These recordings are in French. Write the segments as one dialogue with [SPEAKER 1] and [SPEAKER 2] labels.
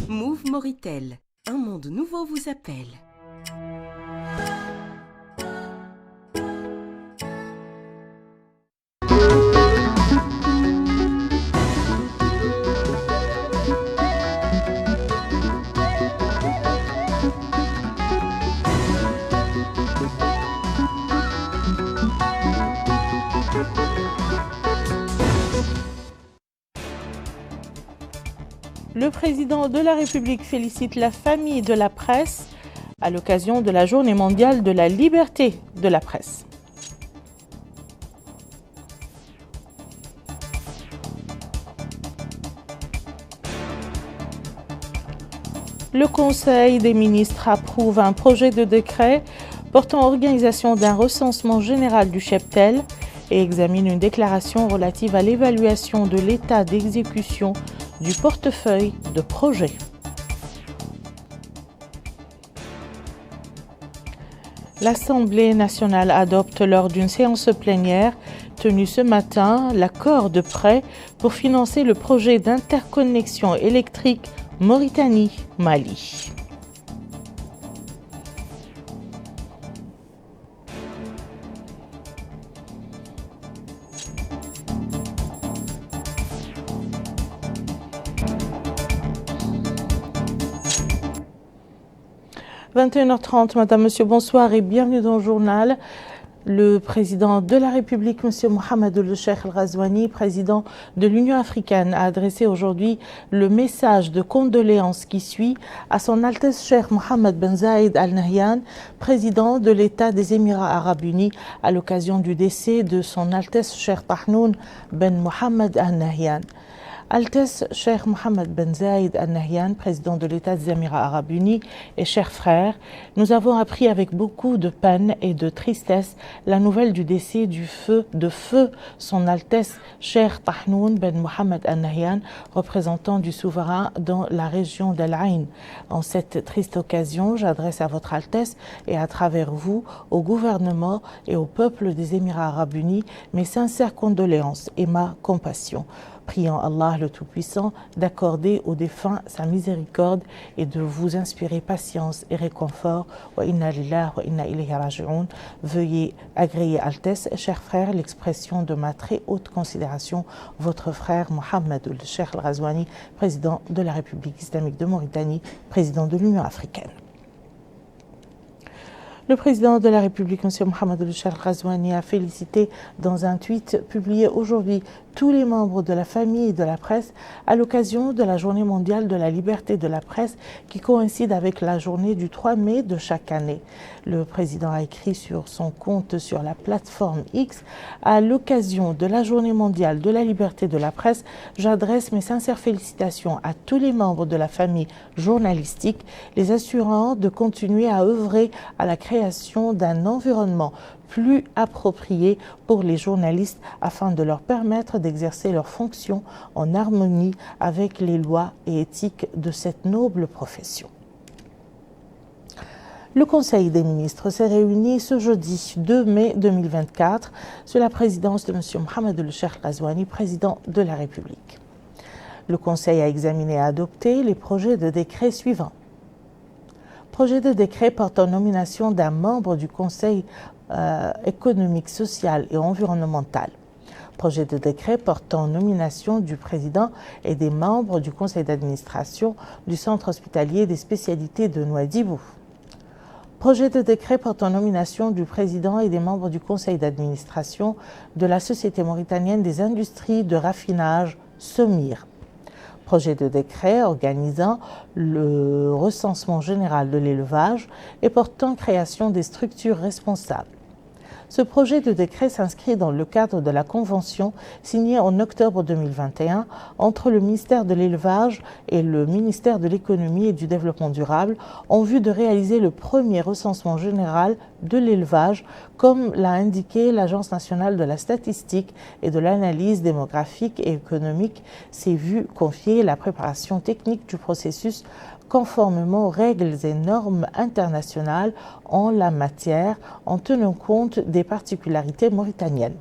[SPEAKER 1] Move Moritel, un monde nouveau vous appelle.
[SPEAKER 2] Le président de la République félicite la famille de la presse à l'occasion de la Journée mondiale de la liberté de la presse. Le Conseil des ministres approuve un projet de décret portant organisation d'un recensement général du cheptel et examine une déclaration relative à l'évaluation de l'état d'exécution du portefeuille de projet. L'Assemblée nationale adopte lors d'une séance plénière tenue ce matin l'accord de prêt pour financer le projet d'interconnexion électrique Mauritanie-Mali. « 21h30, Madame, Monsieur, bonsoir et bienvenue dans le journal. Le président de la République, M. Mohamed Ould-Cheikh El-Ghazouani, président de l'Union africaine, a adressé aujourd'hui le message de condoléances qui suit à son Altesse Cheikh Mohammed Ben Zayed Al Nahyan, président de l'État des Émirats arabes unis, à l'occasion du décès de son Altesse Cheikh Tahnoun Ben Mohammed Al Nahyan. Altesse Cheikh Mohammed Ben Zayed Al Nahyan, président de l'État des Émirats arabes unis et chers frères, nous avons appris avec beaucoup de peine et de tristesse la nouvelle du décès de feu son Altesse Cheikh Tahnoun Ben Mohammed Al Nahyan, représentant du souverain dans la région d'Al Ain. En cette triste occasion, j'adresse à votre Altesse et à travers vous au gouvernement et au peuple des Émirats arabes unis mes sincères condoléances et ma compassion. Priant Allah le Tout-Puissant d'accorder aux défunts sa miséricorde et de vous inspirer patience et réconfort. Wa inna lillahi wa inna ilayhi raji'un. Veuillez agréer Altesse, chers frères, l'expression de ma très haute considération, votre frère Mohamed Ould-Cheikh El-Ghazouani, président de la République islamique de Mauritanie, président de l'Union africaine. Le président de la République, M. Mohamed Ould-Cheikh El-Ghazouani, a félicité dans un tweet publié aujourd'hui tous les membres de la famille et de la presse à l'occasion de la Journée mondiale de la liberté de la presse qui coïncide avec la journée du 3 mai de chaque année. Le président a écrit sur son compte sur la plateforme X: à l'occasion de la Journée mondiale de la liberté de la presse, j'adresse mes sincères félicitations à tous les membres de la famille journalistique, les assurant de continuer à œuvrer à la création d'un environnement plus approprié pour les journalistes afin de leur permettre d'exercer leurs fonctions en harmonie avec les lois et éthiques de cette noble profession. Le Conseil des ministres s'est réuni ce jeudi 2 mai 2024 sous la présidence de M. Mohamed Ould-Cheikh El-Ghazouani, président de la République. Le Conseil a examiné et adopté les projets de décret suivants. Projet de décret portant nomination d'un membre du Conseil économique, social et environnemental. Projet de décret portant nomination du président et des membres du conseil d'administration du centre hospitalier des spécialités de Nouadhibou. Projet de décret portant nomination du président et des membres du conseil d'administration de la Société mauritanienne des industries de raffinage SOMIR. Projet de décret organisant le recensement général de l'élevage et portant création des structures responsables. Ce projet de décret s'inscrit dans le cadre de la convention signée en octobre 2021 entre le ministère de l'Élevage et le ministère de l'Économie et du Développement durable en vue de réaliser le premier recensement général de l'élevage, comme l'a indiqué l'Agence nationale de la statistique et de l'analyse démographique et économique, s'est vu confier la préparation technique du processus conformément aux règles et normes internationales en la matière, en tenant compte des particularités mauritaniennes.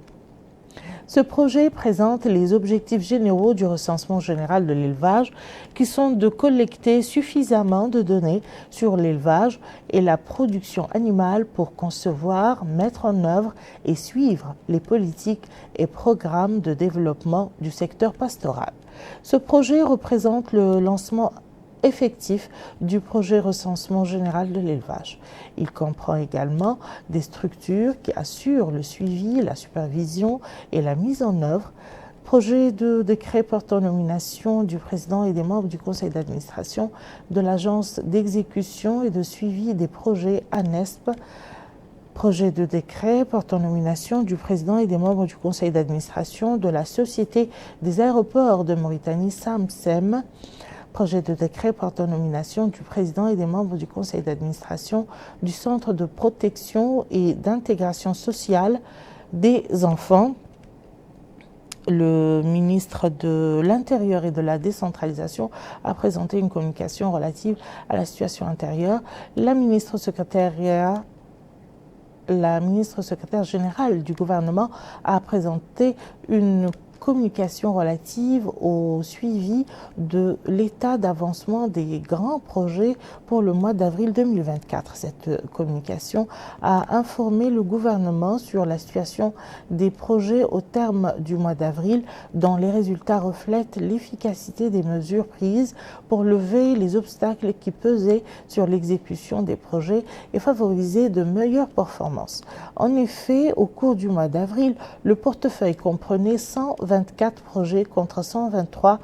[SPEAKER 2] Ce projet présente les objectifs généraux du recensement général de l'élevage qui sont de collecter suffisamment de données sur l'élevage et la production animale pour concevoir, mettre en œuvre et suivre les politiques et programmes de développement du secteur pastoral. Ce projet représente le lancement effectif du projet recensement général de l'élevage. Il comprend également des structures qui assurent le suivi, la supervision et la mise en œuvre. Projet de décret portant nomination du président et des membres du conseil d'administration de l'agence d'exécution et de suivi des projets ANESP. Projet de décret portant nomination du président et des membres du conseil d'administration de la Société des aéroports de Mauritanie, SAMSEM. Projet de décret portant nomination du président et des membres du conseil d'administration du Centre de protection et d'intégration sociale des enfants. Le ministre de l'Intérieur et de la décentralisation a présenté une communication relative à la situation intérieure. La ministre secrétaire générale du gouvernement a présenté une communication relative au suivi de l'état d'avancement des grands projets pour le mois d'avril 2024. Cette communication a informé le gouvernement sur la situation des projets au terme du mois d'avril, dont les résultats reflètent l'efficacité des mesures prises pour lever les obstacles qui pesaient sur l'exécution des projets et favoriser de meilleures performances. En effet, au cours du mois d'avril, le portefeuille comprenait 124 projets contre 123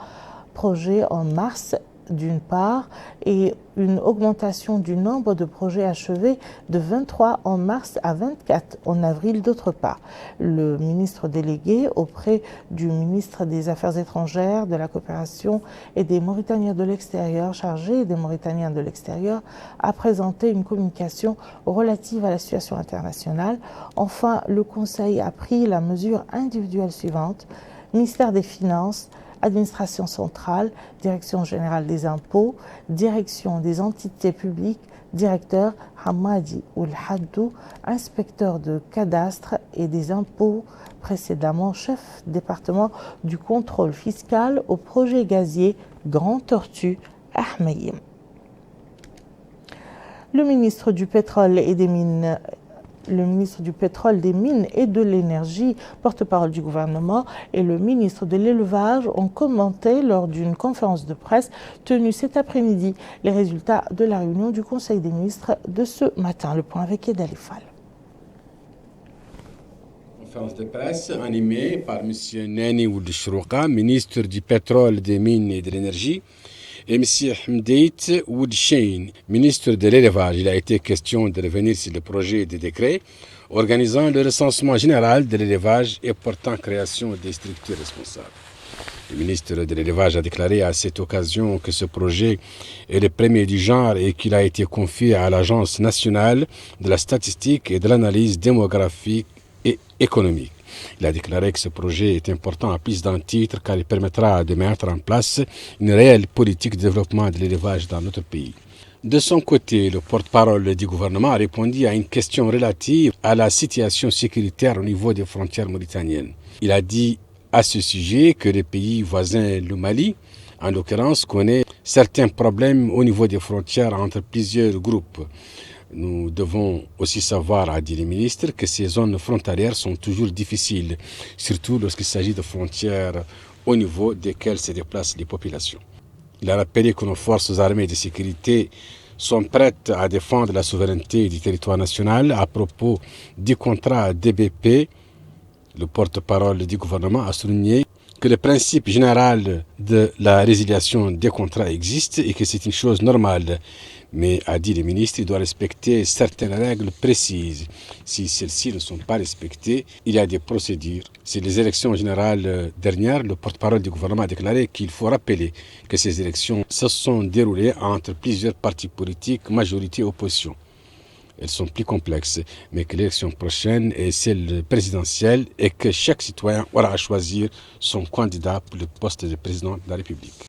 [SPEAKER 2] projets en mars d'une part et une augmentation du nombre de projets achevés de 23 en mars à 24 en avril d'autre part. Le ministre délégué auprès du ministre des Affaires étrangères, de la coopération et des Mauritaniens de l'extérieur, chargé des Mauritaniens de l'extérieur, a présenté une communication relative à la situation internationale. Enfin, le Conseil a pris la mesure individuelle suivante: ministère des Finances, Administration centrale, Direction générale des impôts, Direction des entités publiques, directeur Hamadi Ould Haddou, inspecteur de cadastre et des impôts, précédemment chef département du contrôle fiscal au projet gazier Grand Tortue Ahmeyim. Le ministre du pétrole et des mines et de l'énergie, porte-parole du gouvernement, et le ministre de l'élevage ont commenté lors d'une conférence de presse tenue cet après-midi les résultats de la réunion du Conseil des ministres de ce matin. Le point avec Ed Alifal.
[SPEAKER 3] Conférence de presse animée par M. Nani Ould Chrouqa, ministre du pétrole, des mines et de l'énergie, et M. Hamdeit Ould Chein, ministre de l'élevage. Il a été question de revenir sur le projet de décret organisant le recensement général de l'élevage et portant création des structures responsables. Le ministre de l'élevage a déclaré à cette occasion que ce projet est le premier du genre et qu'il a été confié à l'Agence nationale de la statistique et de l'analyse démographique et économique. Il a déclaré que ce projet est important à plus d'un titre car il permettra de mettre en place une réelle politique de développement de l'élevage dans notre pays. De son côté, le porte-parole du gouvernement a répondu à une question relative à la situation sécuritaire au niveau des frontières mauritaniennes. Il a dit à ce sujet que le pays voisin, le Mali, en l'occurrence, connaît certains problèmes au niveau des frontières entre plusieurs groupes. Nous devons aussi savoir, a dit le ministre, que ces zones frontalières sont toujours difficiles, surtout lorsqu'il s'agit de frontières au niveau desquelles se déplacent les populations. Il a rappelé que nos forces armées de sécurité sont prêtes à défendre la souveraineté du territoire national. À propos du contrat DBP, le porte-parole du gouvernement a souligné que le principe général de la résiliation des contrats existe et que c'est une chose normale. Mais, a dit le ministre, il doit respecter certaines règles précises. Si celles-ci ne sont pas respectées, il y a des procédures. C'est les élections générales dernières, le porte-parole du gouvernement a déclaré qu'il faut rappeler que ces élections se sont déroulées entre plusieurs partis politiques, majorité et opposition. Elles sont plus complexes, mais que l'élection prochaine est celle présidentielle et que chaque citoyen aura à choisir son candidat pour le poste de président de la République.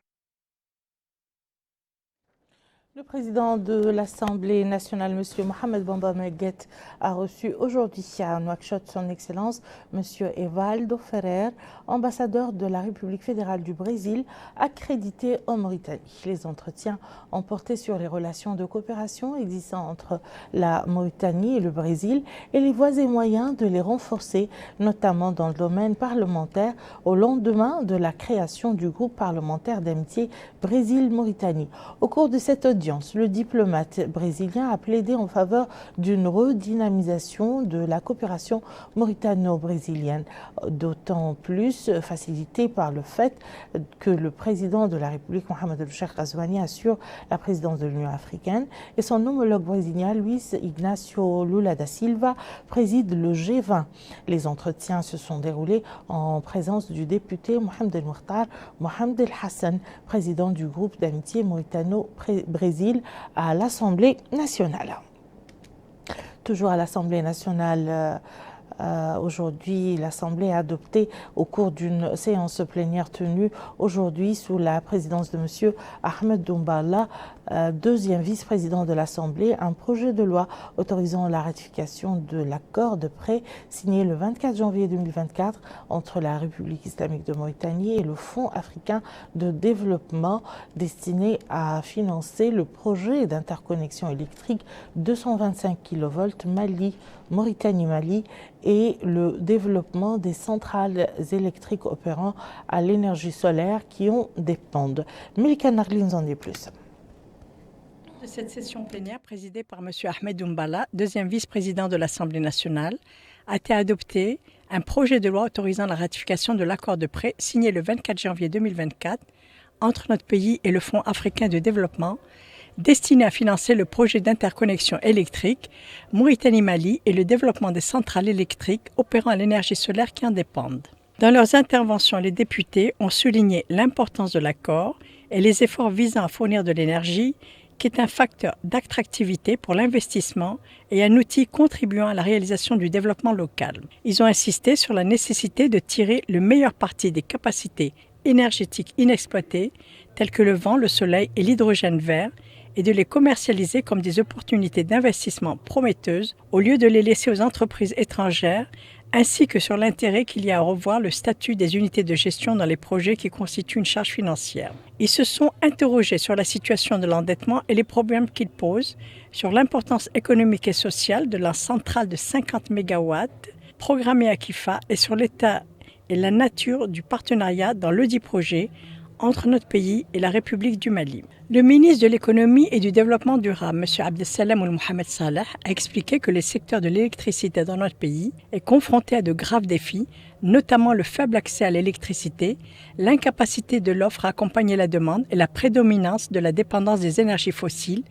[SPEAKER 2] Le président de l'Assemblée nationale, M. Mohamed Bamba Meguet, a reçu aujourd'hui à Nouakchott son Excellence M. Evaldo Ferrer, ambassadeur de la République fédérale du Brésil, accrédité en Mauritanie. Les entretiens ont porté sur les relations de coopération existant entre la Mauritanie et le Brésil et les voies et moyens de les renforcer, notamment dans le domaine parlementaire, au lendemain de la création du groupe parlementaire d'amitié Brésil-Mauritanie. Au cours de cette audience, le diplomate brésilien a plaidé en faveur d'une redynamisation de la coopération mauritano-brésilienne, d'autant plus facilitée par le fait que le président de la République, Mohamed El-Cheikh Ghazouani, assure la présidence de l'Union africaine et son homologue brésilien, Luis Ignacio Lula da Silva, préside le G20. Les entretiens se sont déroulés en présence du député Mohamed El Mokhtar Mohamed El Hassan, président du groupe d'amitié Mauritano-Brésil à l'Assemblée nationale. Toujours à l'Assemblée nationale, aujourd'hui, l'Assemblée a adopté au cours d'une séance plénière tenue aujourd'hui sous la présidence de M. Ahmed Doumbala, deuxième vice-président de l'Assemblée, un projet de loi autorisant la ratification de l'accord de prêt signé le 24 janvier 2024 entre la République islamique de Mauritanie et le Fonds africain de développement destiné à financer le projet d'interconnexion électrique 225 kV Mali-Mauritanie-Mali et le développement des centrales électriques opérant à l'énergie solaire qui en dépendent. Melika Narli nous en dit plus.
[SPEAKER 4] De cette session plénière présidée par M. Ahmed Doumbala, deuxième vice-président de l'Assemblée nationale, a été adopté un projet de loi autorisant la ratification de l'accord de prêt signé le 24 janvier 2024 entre notre pays et le Fonds africain de développement destiné à financer le projet d'interconnexion électrique Mauritanie-Mali et le développement des centrales électriques opérant à l'énergie solaire qui en dépendent. Dans leurs interventions, les députés ont souligné l'importance de l'accord et les efforts visant à fournir de l'énergie qui est un facteur d'attractivité pour l'investissement et un outil contribuant à la réalisation du développement local. Ils ont insisté sur la nécessité de tirer le meilleur parti des capacités énergétiques inexploitées telles que le vent, le soleil et l'hydrogène vert et de les commercialiser comme des opportunités d'investissement prometteuses au lieu de les laisser aux entreprises étrangères, ainsi que sur l'intérêt qu'il y a à revoir le statut des unités de gestion dans les projets qui constituent une charge financière. Ils se sont interrogés sur la situation de l'endettement et les problèmes qu'il pose, sur l'importance économique et sociale de la centrale de 50 MW programmée à Kifa et sur l'état et la nature du partenariat dans ledit projet entre notre pays et la République du Mali. Le ministre de l'économie et du développement durable, M. Abdessalem Ould Mohamed Saleh, a expliqué que le secteur de l'électricité dans notre pays est confronté à de graves défis, notamment le faible accès à l'électricité, l'incapacité de l'offre à accompagner la demande et la prédominance de la dépendance des énergies fossiles,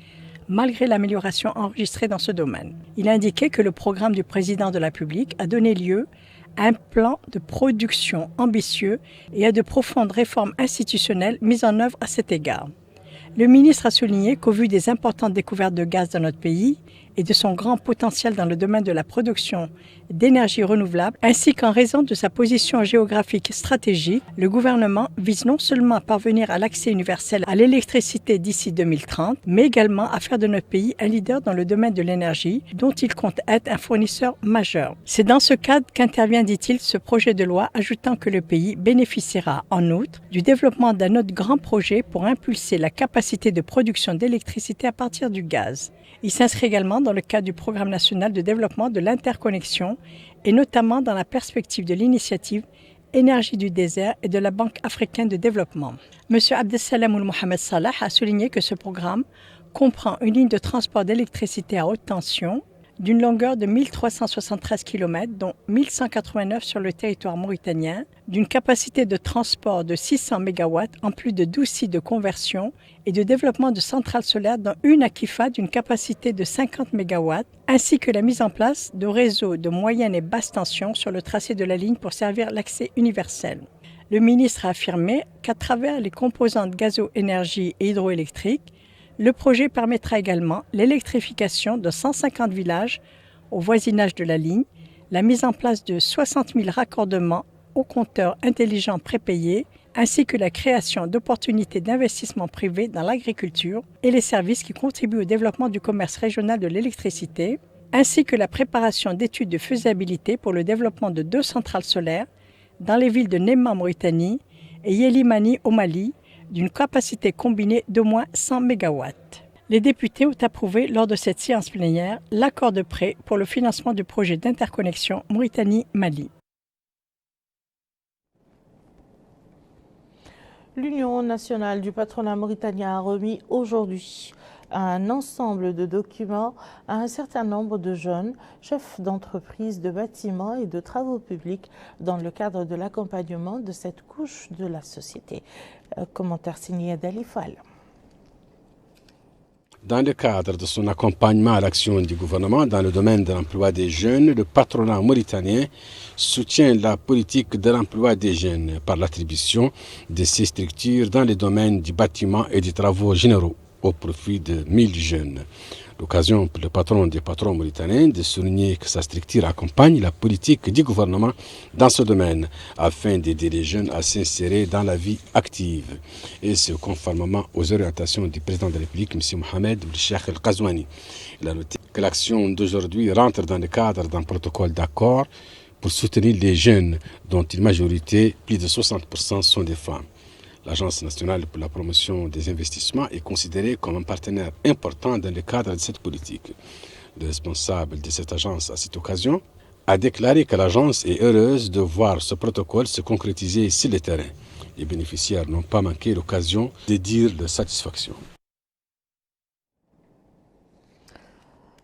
[SPEAKER 4] malgré l'amélioration enregistrée dans ce domaine. Il a indiqué que le programme du président de la République a donné lieu à un plan de production ambitieux et à de profondes réformes institutionnelles mises en œuvre à cet égard. Le ministre a souligné qu'au vu des importantes découvertes de gaz dans notre pays et de son grand potentiel dans le domaine de la production d'énergie renouvelable, ainsi qu'en raison de sa position géographique stratégique, le gouvernement vise non seulement à parvenir à l'accès universel à l'électricité d'ici 2030, mais également à faire de notre pays un leader dans le domaine de l'énergie, dont il compte être un fournisseur majeur. C'est dans ce cadre qu'intervient, dit-il, ce projet de loi, ajoutant que le pays bénéficiera, en outre, du développement d'un autre grand projet pour impulser la capacité de production d'électricité à partir du gaz. Il s'inscrit également dans le cadre du Programme national de développement de l'interconnexion et notamment dans la perspective de l'initiative Énergie du désert et de la Banque africaine de développement. M. Abdessalem Ould Mohamed Saleh a souligné que ce programme comprend une ligne de transport d'électricité à haute tension d'une longueur de 1373 km, dont 1189 sur le territoire mauritanien, d'une capacité de transport de 600 MW en plus de 12 sites de conversion et de développement de centrales solaires, dont une à Kifa d'une capacité de 50 MW, ainsi que la mise en place de réseaux de moyenne et basse tension sur le tracé de la ligne pour servir l'accès universel. Le ministre a affirmé qu'à travers les composantes gazo-énergie et hydroélectrique, le projet permettra également l'électrification de 150 villages au voisinage de la ligne, la mise en place de 60 000 raccordements aux compteurs intelligents prépayés ainsi que la création d'opportunités d'investissement privé dans l'agriculture et les services qui contribuent au développement du commerce régional de l'électricité, ainsi que la préparation d'études de faisabilité pour le développement de 2 centrales solaires dans les villes de Nema en Mauritanie et Yelimani au Mali, d'une capacité combinée d'au moins 100 MW. Les députés ont approuvé lors de cette séance plénière l'accord de prêt pour le financement du projet d'interconnexion Mauritanie-Mali.
[SPEAKER 2] L'Union nationale du patronat mauritanien a remis aujourd'hui un ensemble de documents à un certain nombre de jeunes chefs d'entreprise de bâtiments et de travaux publics dans le cadre de l'accompagnement de cette couche de la société. Commentaire signé d'Ali Fall.
[SPEAKER 3] Dans le cadre de son accompagnement à l'action du gouvernement dans le domaine de l'emploi des jeunes, le patronat mauritanien soutient la politique de l'emploi des jeunes par l'attribution de ces structures dans les domaines du bâtiment et des travaux généraux au profit de 1000 jeunes. L'occasion pour le patron des patrons mauritaniens de souligner que sa structure accompagne la politique du gouvernement dans ce domaine afin d'aider les jeunes à s'insérer dans la vie active. Et ce conformément aux orientations du président de la République, M. Mohamed Cheikh El-Ghazouani. Il a noté que l'action d'aujourd'hui rentre dans le cadre d'un protocole d'accord pour soutenir les jeunes dont une majorité, plus de 60%, sont des femmes. L'Agence nationale pour la promotion des investissements est considérée comme un partenaire important dans le cadre de cette politique. Le responsable de cette agence, à cette occasion, a déclaré que l'agence est heureuse de voir ce protocole se concrétiser sur le terrain. Les bénéficiaires n'ont pas manqué l'occasion de dire leur satisfaction.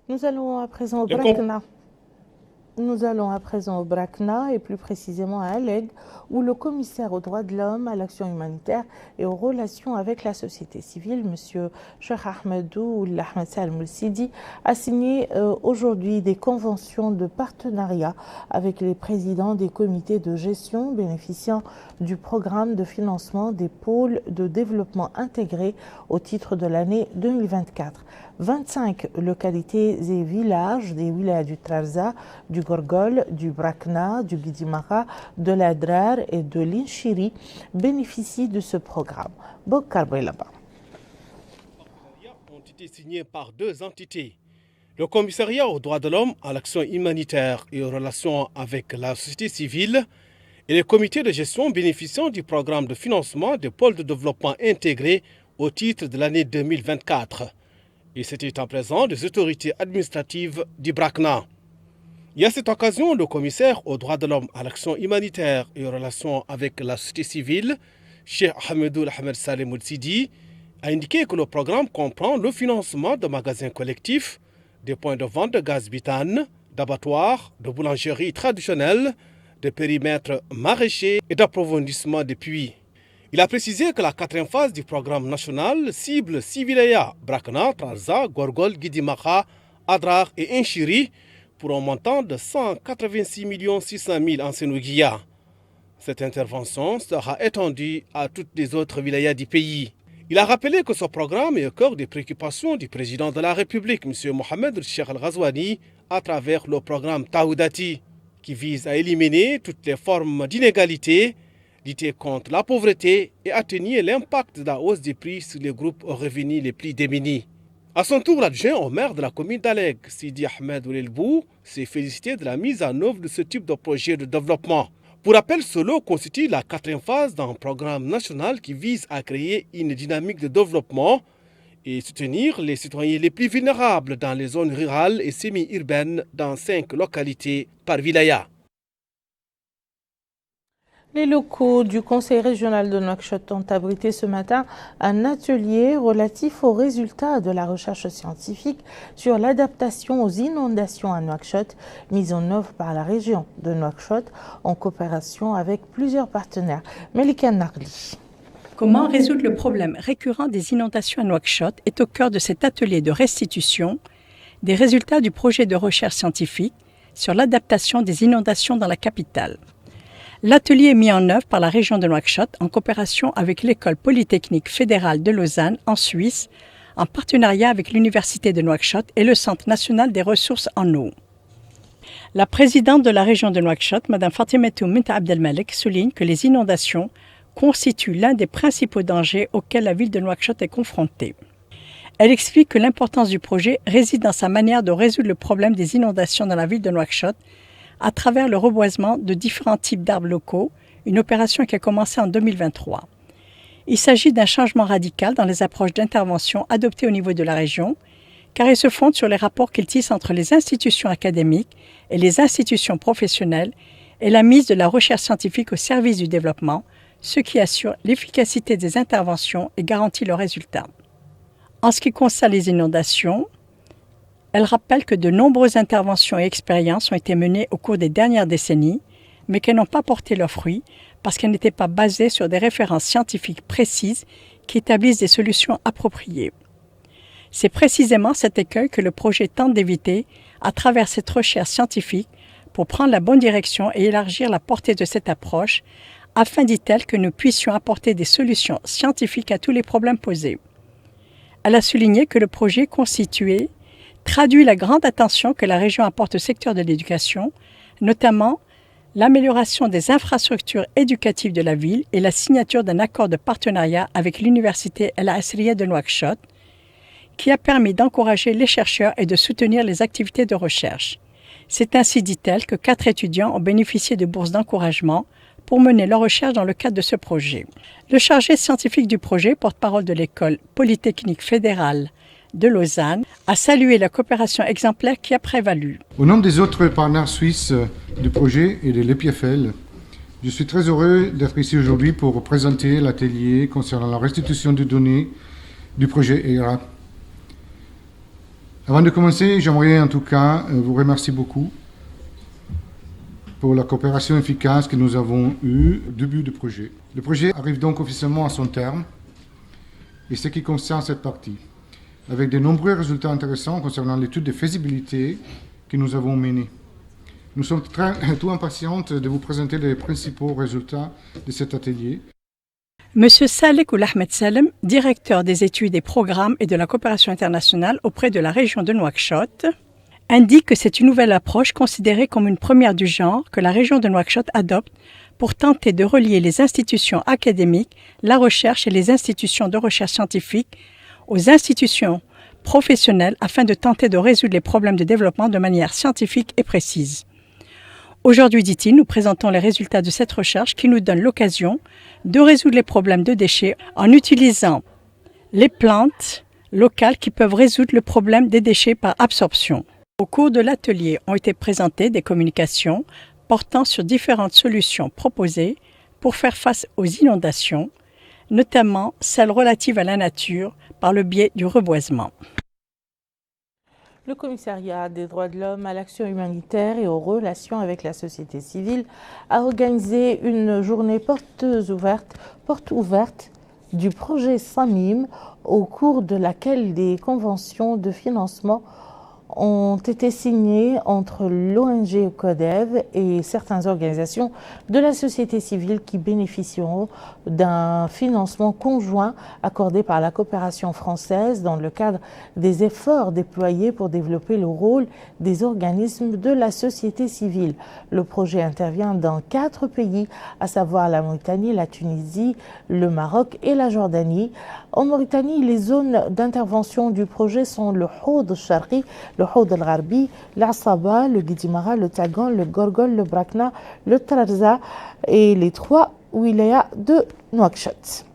[SPEAKER 2] Nous allons à présent au Brakna et plus précisément à Aleg, où le commissaire aux droits de l'homme, à l'action humanitaire et aux relations avec la société civile, M. Cheikh Ahmedou Ahmed Salem El-Sidi, a signé aujourd'hui des conventions de partenariat avec les présidents des comités de gestion bénéficiant du programme de financement des pôles de développement intégrés au titre de l'année 2024. 25 localités et villages des wilayas du Trarza, du Gorgol, du Brakna, du Guidimara, de l'Adrar et de l'Inchiri bénéficient de ce programme. Bokar Boylaba.
[SPEAKER 5] Les partenariats ont été signés par 2 entités. Le commissariat aux droits de l'homme, à l'action humanitaire et aux relations avec la société civile et les comités de gestion bénéficiant du programme de financement des pôles de développement intégrés au titre de l'année 2024. Et c'était en présence des autorités administratives du Brakna. Et à cette occasion, le commissaire aux droits de l'homme, à l'action humanitaire et aux relations avec la société civile, Cheikh Ahmedou Ahmed Salem El-Sidi, a indiqué que le programme comprend le financement de magasins collectifs, des points de vente de gaz butane, d'abattoirs, de boulangeries traditionnelles, de périmètres maraîchers et d'approfondissement des puits. Il a précisé que la 4e phase du programme national cible 6 wilayas, Brakna, Trarza, Gorgol, Guidimara, Adrar et Inchiri, pour un montant de 186 600 000 en Sénouguia. Cette intervention sera étendue à toutes les autres wilayas du pays. Il a rappelé que ce programme est au cœur des préoccupations du président de la République, M. Mohamed Cheikh El-Ghazouani, à travers le programme Taoudati, qui vise à éliminer toutes les formes d'inégalité, lutter contre la pauvreté et atténuer l'impact de la hausse des prix sur les groupes aux revenus les plus démunis. À son tour, l'adjoint au maire de la commune d'Aleg, Sidi Ahmed Oulelbou, s'est félicité de la mise en œuvre de ce type de projet de développement. Pour rappel, ce lot constitue la 4e phase d'un programme national qui vise à créer une dynamique de développement et soutenir les citoyens les plus vulnérables dans les zones rurales et semi-urbaines dans 5 localités par wilaya.
[SPEAKER 2] Les locaux du Conseil régional de Nouakchott ont abrité ce matin un atelier relatif aux résultats de la recherche scientifique sur l'adaptation aux inondations à Nouakchott, mise en œuvre par la région de Nouakchott en coopération avec plusieurs partenaires. Melika Narli.
[SPEAKER 4] Comment résoudre le problème récurrent des inondations à Nouakchott est au cœur de cet atelier de restitution des résultats du projet de recherche scientifique sur l'adaptation des inondations dans la capitale. L'atelier est mis en œuvre par la région de Nouakchott en coopération avec l'École polytechnique fédérale de Lausanne en Suisse, en partenariat avec l'Université de Nouakchott et le Centre national des ressources en eau. La présidente de la région de Nouakchott, Mme Fatimatou Minta Abdelmalek, souligne que les inondations constitue l'un des principaux dangers auxquels la ville de Nouakchott est confrontée. Elle explique que l'importance du projet réside dans sa manière de résoudre le problème des inondations dans la ville de Nouakchott à travers le reboisement de différents types d'arbres locaux, une opération qui a commencé en 2023. Il s'agit d'un changement radical dans les approches d'intervention adoptées au niveau de la région, car il se fonde sur les rapports qu'il tisse entre les institutions académiques et les institutions professionnelles et la mise de la recherche scientifique au service du développement, ce qui assure l'efficacité des interventions et garantit leurs résultats. En ce qui concerne les inondations, elle rappelle que de nombreuses interventions et expériences ont été menées au cours des dernières décennies, mais qu'elles n'ont pas porté leurs fruits parce qu'elles n'étaient pas basées sur des références scientifiques précises qui établissent des solutions appropriées. C'est précisément cet écueil que le projet tente d'éviter à travers cette recherche scientifique pour prendre la bonne direction et élargir la portée de cette approche, afin, dit-elle, que nous puissions apporter des solutions scientifiques à tous les problèmes posés. Elle a souligné que le projet constitué traduit la grande attention que la région apporte au secteur de l'éducation, notamment l'amélioration des infrastructures éducatives de la ville et la signature d'un accord de partenariat avec l'université El Asriya de Nouakchott, qui a permis d'encourager les chercheurs et de soutenir les activités de recherche. C'est ainsi, dit-elle, que 4 étudiants ont bénéficié de bourses d'encouragement pour mener leurs recherches dans le cadre de ce projet. Le chargé scientifique du projet, porte-parole de l'école polytechnique fédérale de Lausanne, a salué la coopération exemplaire qui a prévalu.
[SPEAKER 6] Au nom des autres partenaires suisses du projet et de l'EPFL, je suis très heureux d'être ici aujourd'hui pour présenter l'atelier concernant la restitution de données du projet ERA. Avant de commencer, j'aimerais en tout cas vous remercier beaucoup pour la coopération efficace que nous avons eue au début du projet. Le projet arrive donc officiellement à son terme, et ce qui concerne cette partie, avec de nombreux résultats intéressants concernant l'étude de faisabilité que nous avons menée. Nous sommes tout impatientes de vous présenter les principaux résultats de cet atelier.
[SPEAKER 4] Monsieur Salek Ould Ahmed Salem, directeur des études et programmes et de la coopération internationale auprès de la région de Nouakchott, indique que c'est une nouvelle approche considérée comme une première du genre que la région de Nouakchott adopte pour tenter de relier les institutions académiques, la recherche et les institutions de recherche scientifique aux institutions professionnelles afin de tenter de résoudre les problèmes de développement de manière scientifique et précise. Aujourd'hui, dit-il, nous présentons les résultats de cette recherche qui nous donne l'occasion de résoudre les problèmes de déchets en utilisant les plantes locales qui peuvent résoudre le problème des déchets par absorption. Au cours de l'atelier ont été présentées des communications portant sur différentes solutions proposées pour faire face aux inondations, notamment celles relatives à la nature par le biais du reboisement.
[SPEAKER 2] Le commissariat des droits de l'homme à l'action humanitaire et aux relations avec la société civile a organisé une journée porte ouverte du projet Samim, au cours de laquelle des conventions de financement ont été signées entre l'ONG CODEV et certaines organisations de la société civile qui bénéficieront d'un financement conjoint accordé par la coopération française dans le cadre des efforts déployés pour développer le rôle des organismes de la société civile. Le projet intervient dans 4 pays, à savoir la Mauritanie, la Tunisie, le Maroc et la Jordanie. En Mauritanie, les zones d'intervention du projet sont le Houd al-Sharqi, le Houd al-Gharbi, l'Asaba, le Guidimara, le Tagan, le Gorgol, le Brakna, le Trarza et les 3 wilayas de Nouakchott.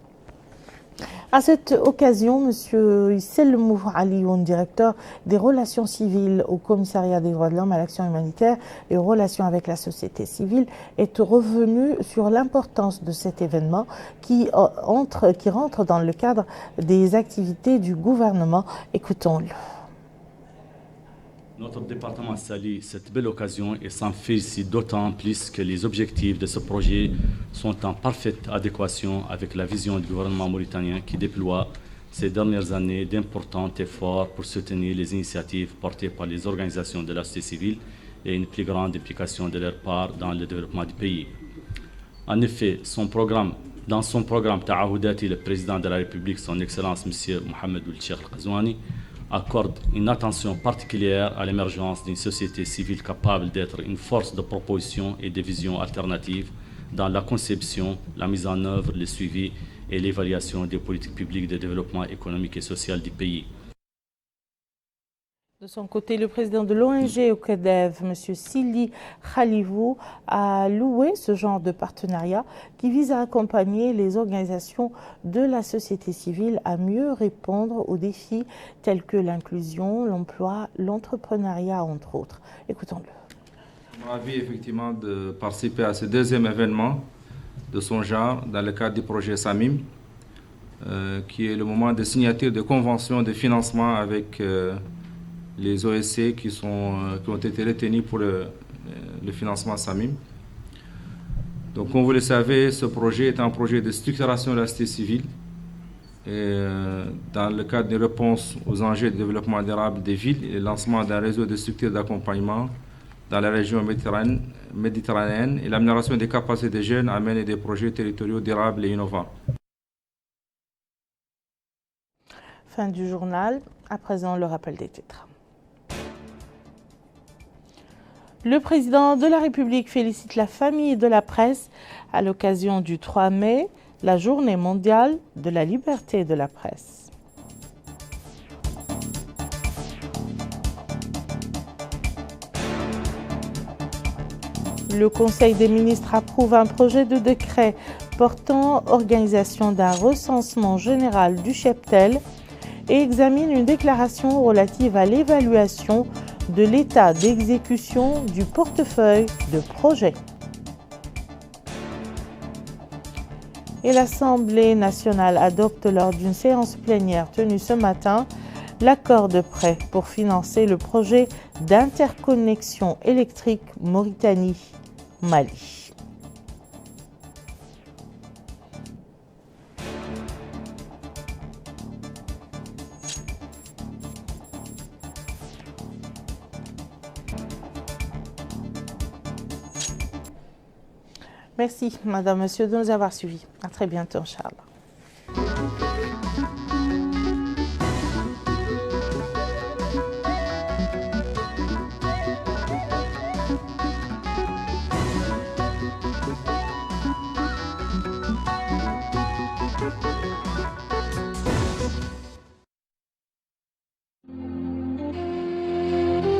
[SPEAKER 2] À cette occasion, M. Issel Alioun, directeur des relations civiles au commissariat des droits de l'homme à l'action humanitaire et aux relations avec la société civile, est revenu sur l'importance de cet événement qui rentre dans le cadre des activités du gouvernement. Écoutons-le.
[SPEAKER 7] Notre département salue cette belle occasion et s'en félicite d'autant plus que les objectifs de ce projet sont en parfaite adéquation avec la vision du gouvernement mauritanien qui déploie ces dernières années d'importants efforts pour soutenir les initiatives portées par les organisations de la société civile et une plus grande implication de leur part dans le développement du pays. En effet, dans son programme Ta'ahoudati, le président de la République, son Excellence M. Mohamed Ould Cheikh Al-Ghazouani, accorde une attention particulière à l'émergence d'une société civile capable d'être une force de proposition et de vision alternative dans la conception, la mise en œuvre, le suivi et l'évaluation des politiques publiques de développement économique et social du pays.
[SPEAKER 2] De son côté, le président de l'ONG au CADEV, M. Sili Khalivou, a loué ce genre de partenariat qui vise à accompagner les organisations de la société civile à mieux répondre aux défis tels que l'inclusion, l'emploi, l'entrepreneuriat, entre autres. Écoutons-le.
[SPEAKER 8] Je suis ravi effectivement de participer à ce deuxième événement de son genre dans le cadre du projet SAMIM, qui est le moment de signature de conventions de financement avec les OSC qui ont été retenus pour le financement SAMIM. Donc, comme vous le savez, ce projet est un projet de structuration de la société civile et, dans le cadre des réponses aux enjeux de développement durable des villes et le lancement d'un réseau de structures d'accompagnement dans la région méditerranéenne et l'amélioration des capacités des jeunes à mener des projets territoriaux durables et innovants.
[SPEAKER 2] Fin du journal. À présent, le rappel des titres. Le président de la République félicite la famille de la presse à l'occasion du 3 mai, la journée mondiale de la liberté de la presse. Le Conseil des ministres approuve un projet de décret portant organisation d'un recensement général du cheptel et examine une déclaration relative à l'évaluation de l'état d'exécution du portefeuille de projet. Et l'Assemblée nationale adopte lors d'une séance plénière tenue ce matin l'accord de prêt pour financer le projet d'interconnexion électrique Mauritanie-Mali. Merci, Madame, Monsieur, de nous avoir suivis. À très bientôt, Inch'Allah.